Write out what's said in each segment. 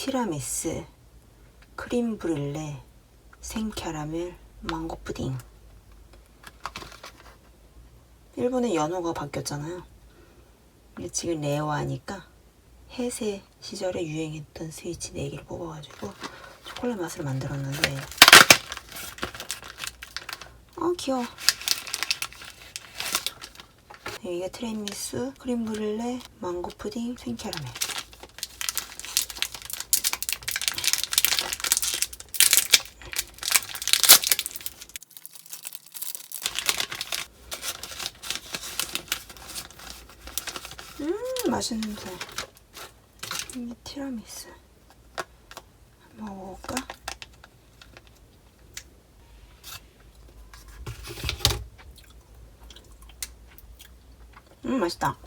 티라미수, 크림 브릴레, 생캐러멜, 망고 푸딩. 일본의 연호가 바뀌었잖아요. 근데 지금 레어하니까 해세 시절에 유행했던 스위치 4개를 뽑아가지고 초콜릿 맛을 만들었는데 귀여워. 여기가 티라미수, 크림 브릴레, 망고 푸딩, 생캐러멜. 맛있는 냄새. 이게 티라미수. 한번 먹어볼까? 맛있다.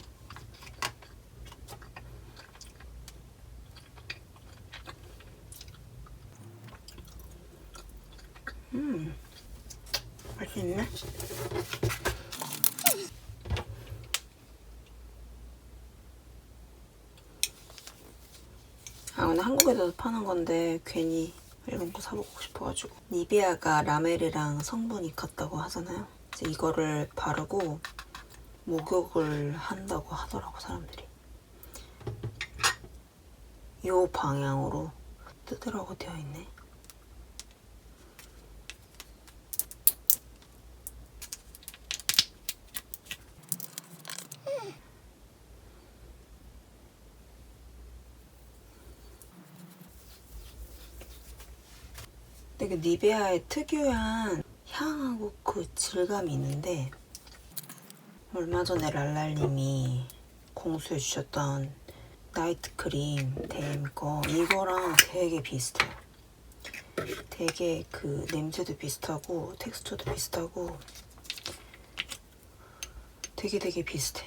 맛있네. 오늘 한국에서도 파는 건데 괜히 이런 거 사보고 싶어가지고. 니베아가 라멜이랑 성분이 같다고 하잖아요. 이제 이거를 바르고 목욕을 한다고 하더라고, 사람들이. 요 방향으로 뜯으라고 되어 있네. 되게 니베아의 특유한 향하고 그 질감이 있는데, 얼마 전에 랄랄님이 공수해 주셨던 나이트크림 댐 거, 이거랑 되게 비슷해요. 되게 그 냄새도 비슷하고 텍스처도 비슷하고 되게 비슷해.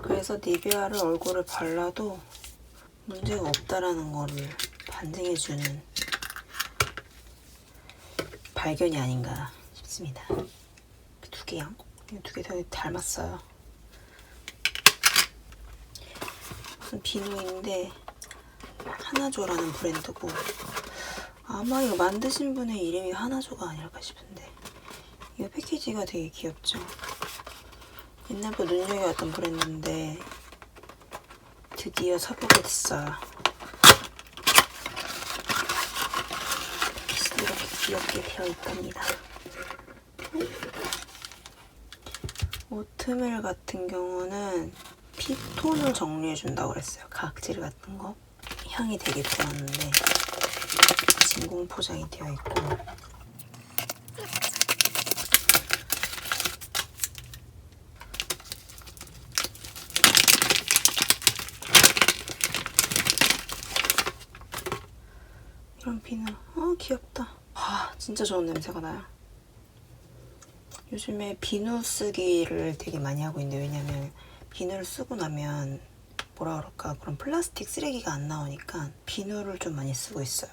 그래서 니베아를 얼굴에 발라도 문제가 없다라는 거를 반증해주는 발견이 아닌가 싶습니다. 두 개요. 두 개 되게 닮았어요. 무슨 비누인데 하나조라는 브랜드고, 아마 이거 만드신 분의 이름이 하나조가 아닐까 싶은데, 이거 패키지가 되게 귀엽죠? 옛날부터 눈여겨왔던 브랜드인데 드디어 사보게 됐어요. 이렇게 귀엽게 되어 있답니다. 오트밀 같은 경우는 피톤을 정리해준다고 그랬어요. 각질 같은 거. 향이 되게 좋았는데 진공 포장이 되어 있고, 이런 비누. 귀엽다. 진짜 좋은 냄새가 나요. 요즘에 비누 쓰기를 되게 많이 하고 있는데, 왜냐면 비누를 쓰고 나면 뭐라 그럴까, 그런 플라스틱 쓰레기가 안 나오니까 비누를 좀 많이 쓰고 있어요.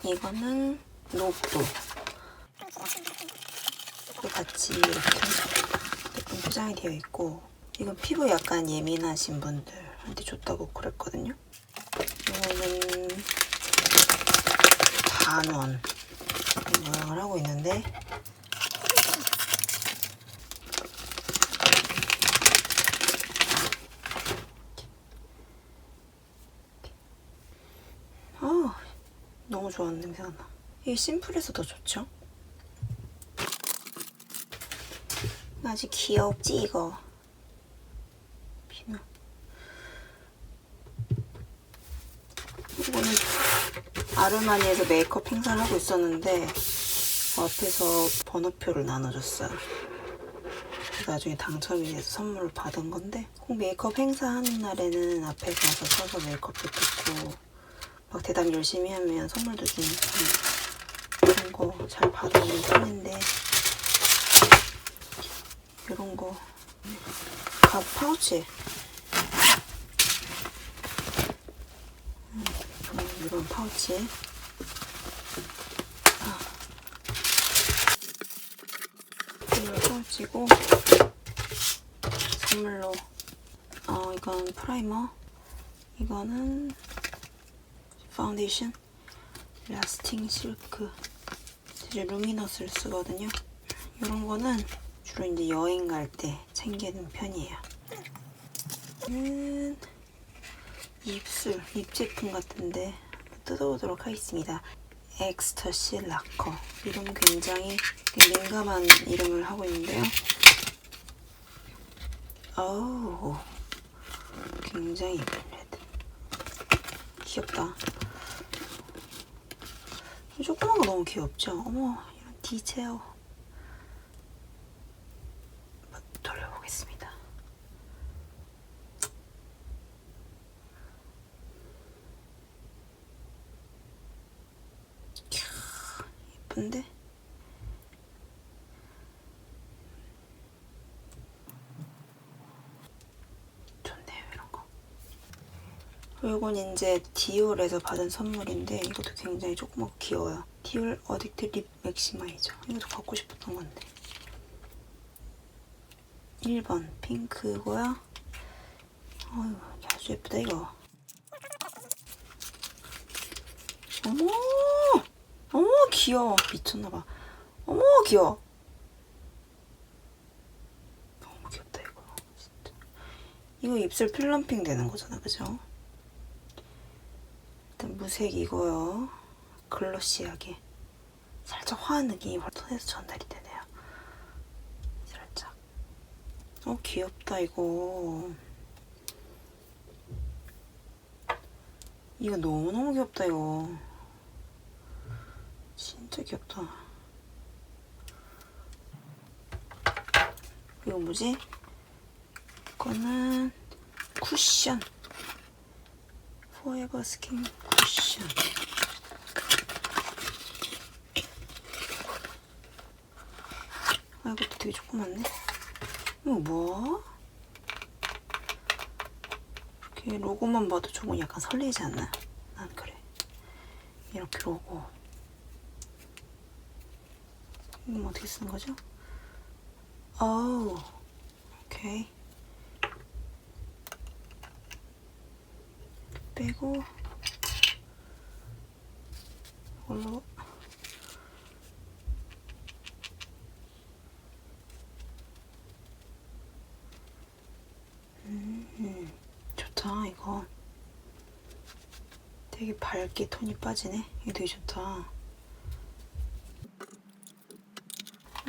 이거는 녹도 같이 이렇게 예쁜 포장이 되어 있고, 이건 피부 약간 예민하신 분들한테 좋다고 그랬거든요. 이거는 단원 모양을 하고 있는데, 너무 좋아하는 냄새가 나. 이게 심플해서 더 좋죠? 아주 귀엽지, 이거? 비누. 이거는 아르마니에서 메이크업 행사를 하고 있었는데 앞에서 번호표를 나눠줬어요. 나중에 당첨이 돼서 선물을 받은 건데, 꼭 메이크업 행사하는 날에는 앞에 가서 서서 메이크업도 듣고 막 대답 열심히 하면 선물도 주니까 그런 거 잘 받아오는 편인데, 이런 거 파우치, 이런 파우치에 이런 파우치고 이건 프라이머, 이거는 파운데이션, 라스팅 실크. 이제 루미너스를 쓰거든요. 이런 거는 주로 이제 여행 갈 때 챙기는 편이에요. 입술, 립 제품 같은데 뜯어보도록 하겠습니다. 엑스터시 라커. 이름 굉장히 민감한 이름을 하고 있는데요. 어우, 굉장히 예쁜 레드. 귀엽다. 조그만 거 너무 귀엽죠? 어머, 이런 디테일. 돌려보겠습니다. 예쁜데? 좋네요, 이런 거. 이건 이제 디올에서 받은 선물인데 이것도 굉장히 조그맣고 귀여워요. 디올 어딕트 립 맥시마이저. 이것도 갖고 싶었던 건데. 1번 핑크고요. 어휴, 아주 예쁘다 이거. 어머, 어머 귀여워. 미쳤나봐. 어머 귀여워. 너무 귀엽다 이거. 진짜. 이거 입술 플럼핑 되는 거잖아, 그죠? 일단 무색이고요. 글로시하게 살짝 화한 느낌이 톤에서 전달이 되네요. 살짝. 귀엽다 이거. 이거 너무너무 귀엽다 이거. 진짜 귀엽다. 이거 뭐지? 이거는 쿠션. 포에버 스킨 쿠션. 아, 이것도 되게 조그맣네. 이거 뭐야? 이렇게 로고만 봐도 조금 약간 설레지 않나? 난 그래. 이렇게 로고. 이건 어떻게 쓰는 거죠? 어우, 오케이. 빼고 이걸로 좋다 이거. 되게 밝게 톤이 빠지네. 이거 되게 좋다.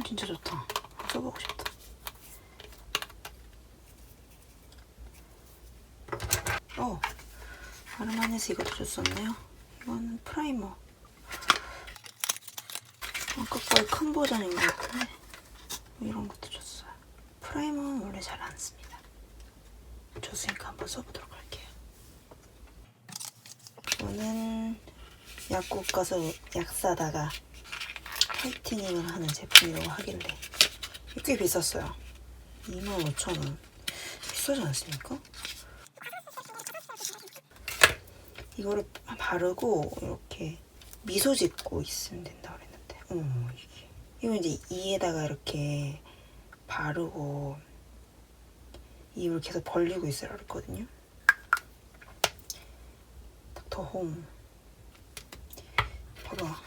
진짜 좋다. 써보고 싶다. 아르마니에서 이것도 줬었네요. 이거는 프라이머. 아까 거의 큰 버전인 것 같은데 이런 것도 줬어요. 프라이머는 원래 잘 안 씁니다. 줬으니까 한번 써보도록 할게요. 이거는 약국 가서 약 사다가 화이트닝을 하는 제품이라고 하길래 꽤 비쌌어요. 25,000원. 비싸지 않습니까? 이거를 바르고 이렇게 미소 짓고 있으면 된다고 그랬는데 이거 이제 이에다가 이렇게 바르고 입을 계속 벌리고 있으라 그랬거든요. 닥터홈 봐봐.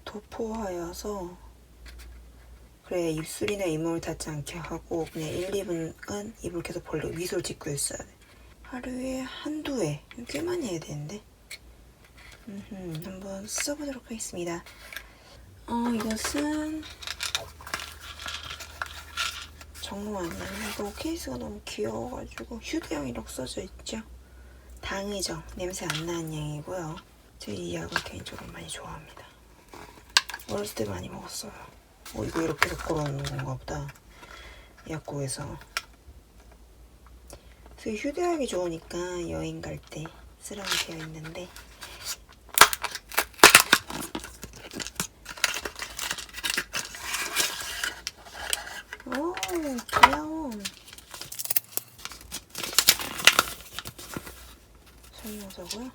도포하여서 그래 입술이나 잇몸을 닿지 않게 하고 그냥 1, 2분간 입을 계속 벌리고 미소를 짓고 있어야 돼. 하루에 한두 회. 꽤 많이 해야 되는데. 한번 써보도록 하겠습니다. 이것은 정로아니에요. 이거 케이스가 너무 귀여워가지고 휴대용이라고 써져 있죠. 당의정. 냄새 안 나는 양이고요. 제가 이 약을 개인적으로 많이 좋아합니다. 어렸을 때 많이 먹었어요. 이거 이렇게 해서 걸어놓는 건가 보다. 약국에서. 그래서 휴대하기 좋으니까 여행 갈 때 쓰라고 되어 있는데 오 귀여워. 설명서고요.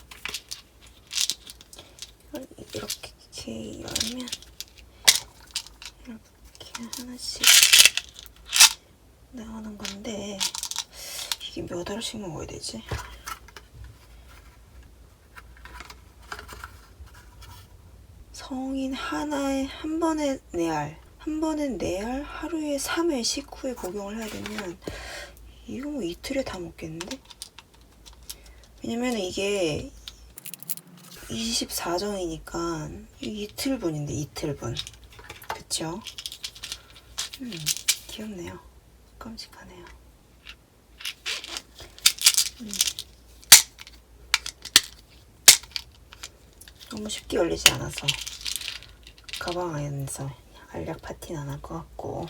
이렇게 열면 이렇게 하나씩 나오는 건데 이게 몇 알씩 먹어야 되지? 성인 하나에 한 번에 4알, 한 번에 4알, 하루에 3회 식후에 복용을 해야 되면 이거 뭐 이틀에 다 먹겠는데? 왜냐면 이게 24정이니까 이틀분인데 이틀분. 그쵸? 귀엽네요. 깜찍하네요. 너무 쉽게 열리지 않아서 가방 안에서 알약 파티는 안 할 것 같고